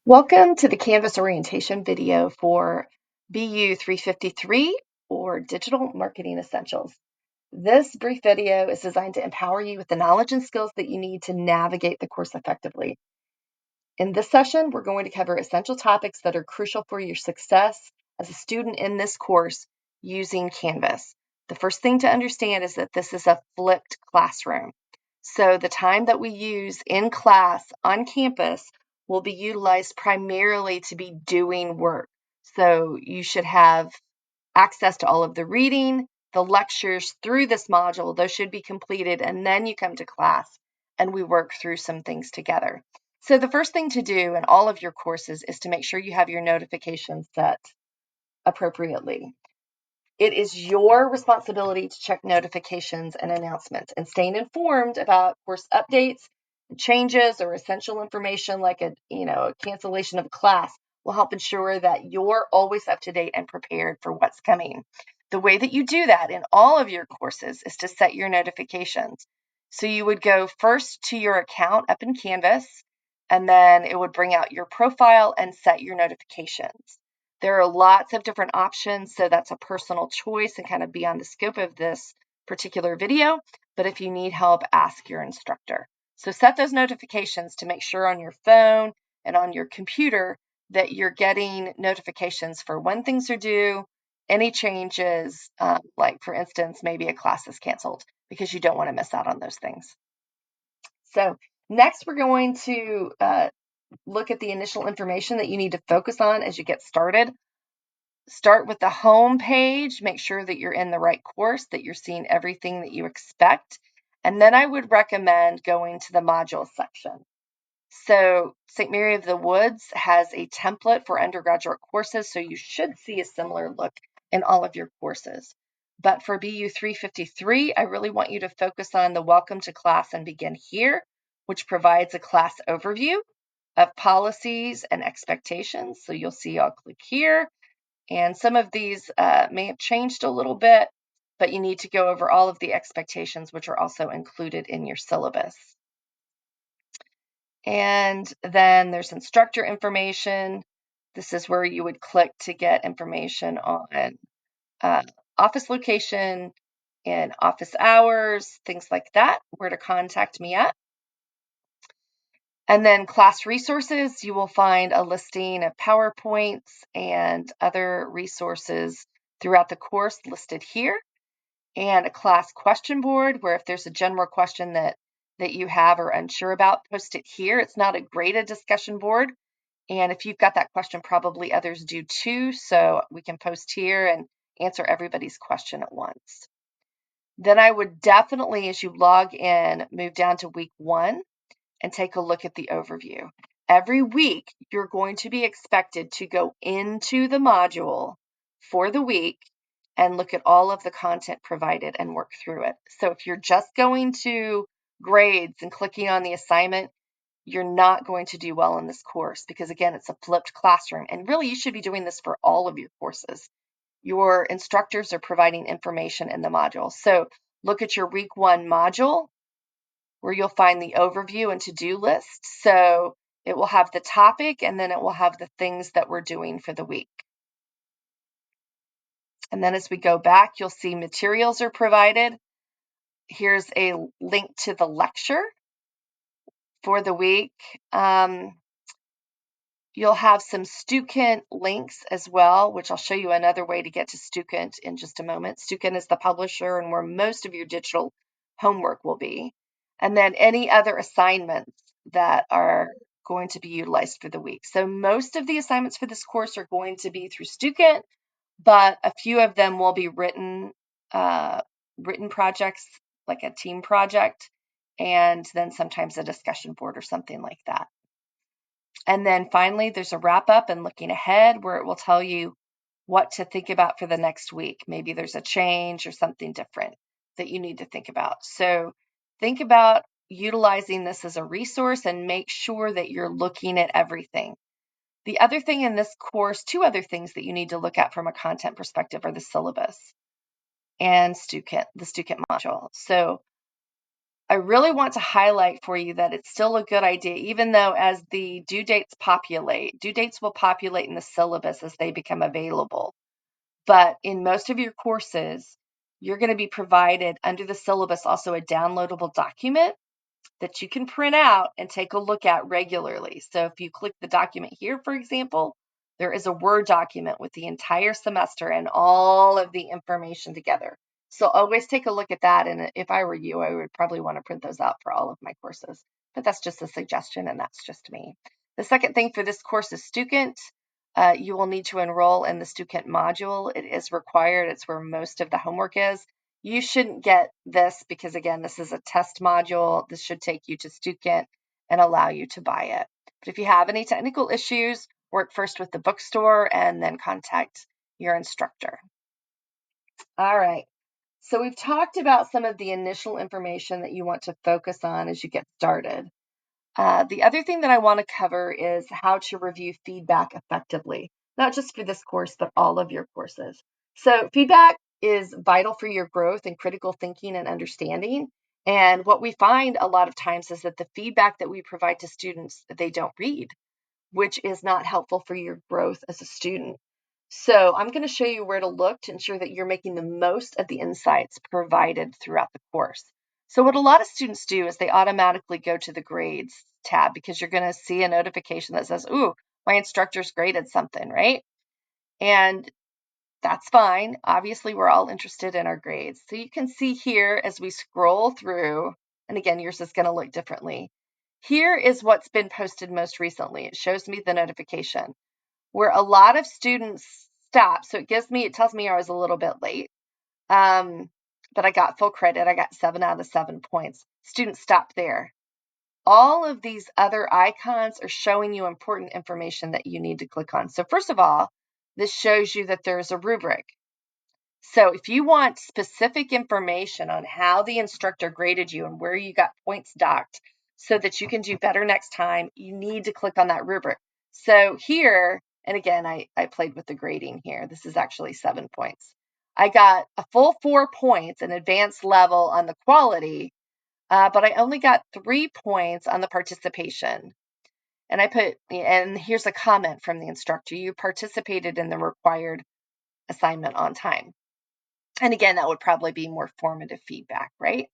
Welcome to the Canvas orientation video for BU 353 or Digital Marketing Essentials. This brief video is designed to empower you with the knowledge and skills that you need to navigate the course effectively. In this session, we're going to cover essential topics that are crucial for your success as a student in this course using Canvas. The first thing to understand is that this is a flipped classroom. So the time that we use in class on campus will be utilized primarily to be doing work. So you should have access to all of the reading, the lectures through this module. Those should be completed, and then you come to class and we work through some things together. So the first thing to do in all of your courses is to make sure you have your notifications set appropriately. It is your responsibility to check notifications and announcements, and staying informed about course updates, changes, or essential information like a cancellation of a class will help ensure that you're always up to date and prepared for what's coming. The way that you do that in all of your courses is to set your notifications. So you would go first to your account up in Canvas, and then it would bring out your profile and set your notifications. There are lots of different options, so that's a personal choice and kind of beyond the scope of this particular video. But if you need help, ask your instructor. So set those notifications to make sure on your phone and on your computer that you're getting notifications for when things are due, any changes, like for instance, maybe a class is canceled, because you don't want to miss out on those things. So next we're going to look at the initial information that you need to focus on as you get started. Start with the home page, make sure that you're in the right course, that you're seeing everything that you expect. And then I would recommend going to the module section. So St. Mary of the Woods has a template for undergraduate courses, so you should see a similar look in all of your courses. But for BU 353, I really want you to focus on the Welcome to Class and Begin Here, which provides a class overview of policies and expectations. So you'll see, I'll click here. And some of these may have changed a little bit, but you need to go over all of the expectations, which are also included in your syllabus. And then there's instructor information. This is where you would click to get information on office location and office hours, things like that, where to contact me at. And then class resources, you will find a listing of PowerPoints and other resources throughout the course listed here, and a class question board where if there's a general question that you have or unsure about, post it here. It's not a graded discussion board, and if you've got that question, probably others do too, so we can post here and answer everybody's question at once. Then I would definitely, as you log in, move down to week 1 and take a look at the overview. Every week, you're going to be expected to go into the module for the week and look at all of the content provided and work through it. So if you're just going to grades and clicking on the assignment, you're not going to do well in this course because, again, it's a flipped classroom. And really, you should be doing this for all of your courses. Your instructors are providing information in the module. So look at your week 1 module, where you'll find the overview and to-do list. So it will have the topic, and then it will have the things that we're doing for the week. And then as we go back, you'll see materials are provided. Here's a link to the lecture for the week. You'll have some Stukent links as well, which I'll show you another way to get to Stukent in just a moment. Stukent is the publisher and where most of your digital homework will be. And then any other assignments that are going to be utilized for the week. So most of the assignments for this course are going to be through Stukent, but a few of them will be written projects, like a team project, and then sometimes a discussion board or something like that. And then finally, there's a wrap up and looking ahead where it will tell you what to think about for the next week. Maybe there's a change or something different that you need to think about. So think about utilizing this as a resource and make sure that you're looking at everything. The other thing in this course, 2 other things that you need to look at from a content perspective are the syllabus and the Stukent module. So I really want to highlight for you that it's still a good idea, even though as the due dates will populate in the syllabus as they become available. But in most of your courses, you're going to be provided under the syllabus also a downloadable document that you can print out and take a look at regularly. So if you click the document here, for example, there is a Word document with the entire semester and all of the information together. So always take a look at that. And if I were you, I would probably want to print those out for all of my courses. But that's just a suggestion, and that's just me. The second thing for this course is Stukent. You will need to enroll in the Stukent module. It is required. It's where most of the homework is. You shouldn't get this because, again, this is a test module. This should take you to Stukent and allow you to buy it. But if you have any technical issues, work first with the bookstore and then contact your instructor. All right. So we've talked about some of the initial information that you want to focus on as you get started. The other thing that I want to cover is how to review feedback effectively, not just for this course, but all of your courses. So feedback is vital for your growth and critical thinking and understanding. And what we find a lot of times is that the feedback that we provide to students, they don't read, which is not helpful for your growth as a student. So I'm going to show you where to look to ensure that you're making the most of the insights provided throughout the course. So what a lot of students do is they automatically go to the grades tab because you're going to see a notification that says, ooh, my instructor's graded something, right? And that's fine. Obviously, we're all interested in our grades. So you can see here as we scroll through, and again, yours is going to look differently. Here is what's been posted most recently. It shows me the notification where a lot of students stop. So it tells me I was a little bit late, but I got full credit. I got 7 out of 7 points. Students stop there. All of these other icons are showing you important information that you need to click on. So first of all, this shows you that there's a rubric. So if you want specific information on how the instructor graded you and where you got points docked so that you can do better next time, you need to click on that rubric. So here, and again, I played with the grading here. This is actually 7 points. I got a full 4 points, an advanced level on the quality, but I only got 3 points on the participation. And here's a comment from the instructor. You participated in the required assignment on time. And again, that would probably be more formative feedback, right?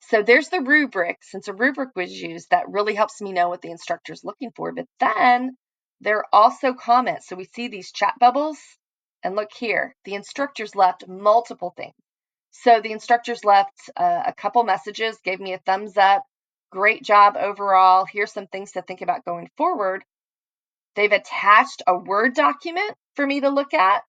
So there's the rubric. Since a rubric was used, that really helps me know what the instructor is looking for. But then there are also comments. So we see these chat bubbles. And look here, the instructors left multiple things. So the instructors left a couple messages, gave me a thumbs up. Great job overall. Here's some things to think about going forward. They've attached a Word document for me to look at.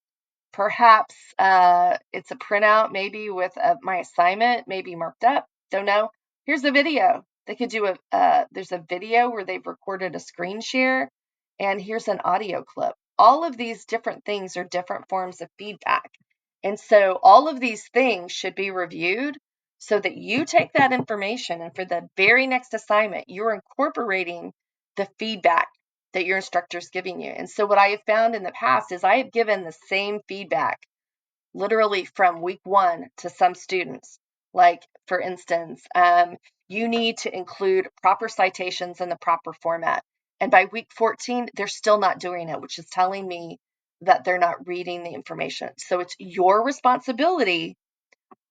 Perhaps it's a printout, maybe with my assignment, maybe marked up. Don't know. Here's a video. They could do there's a video where they've recorded a screen share, and here's an audio clip. All of these different things are different forms of feedback. And so all of these things should be reviewed so that you take that information and for the very next assignment, you're incorporating the feedback that your instructor is giving you. And so what I have found in the past is I have given the same feedback literally from week 1 to some students. Like, for instance, you need to include proper citations in the proper format. And by week 14, they're still not doing it, which is telling me that they're not reading the information. So it's your responsibility.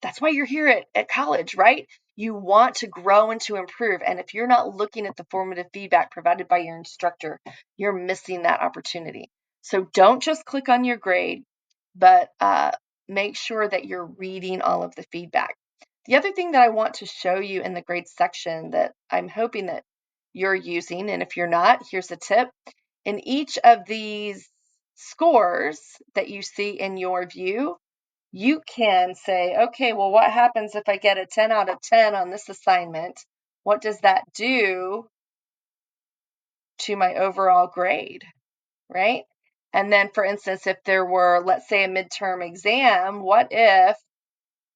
That's why you're here at college, right? You want to grow and to improve. And if you're not looking at the formative feedback provided by your instructor, you're missing that opportunity. So don't just click on your grade, but make sure that you're reading all of the feedback. The other thing that I want to show you in the grade section that I'm hoping that you're using, and if you're not, here's a tip. In each of these scores that you see in your view, you can say, okay, well, what happens if I get a 10 out of 10 on this assignment? What does that do to my overall grade, right? And then, for instance, if there were, let's say, a midterm exam, what if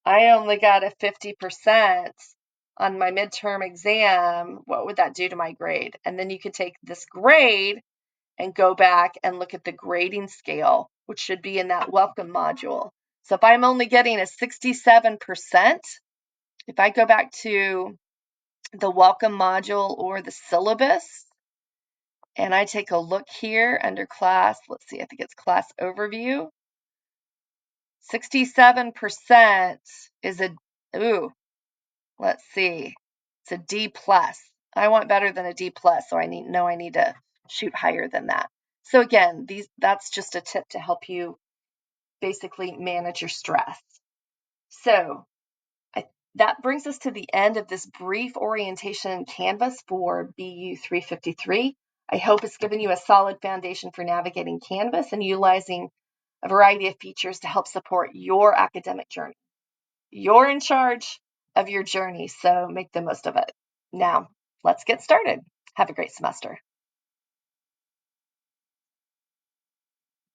I only got a 50% on my midterm exam? What would that do to my grade? And then you could take this grade and go back and look at the grading scale, which should be in that welcome module. So if I'm only getting a 67%, if I go back to the welcome module or the syllabus. And I take a look here under class. Let's see, I think it's class overview. 67% is let's see, it's a D plus. I want better than a D plus, so I need to shoot higher than that. So again, that's just a tip to help you basically manage your stress. So that brings us to the end of this brief orientation canvas for BU 353. I hope it's given you a solid foundation for navigating Canvas and utilizing a variety of features to help support your academic journey. You're in charge of your journey, so make the most of it. Now, let's get started. Have a great semester.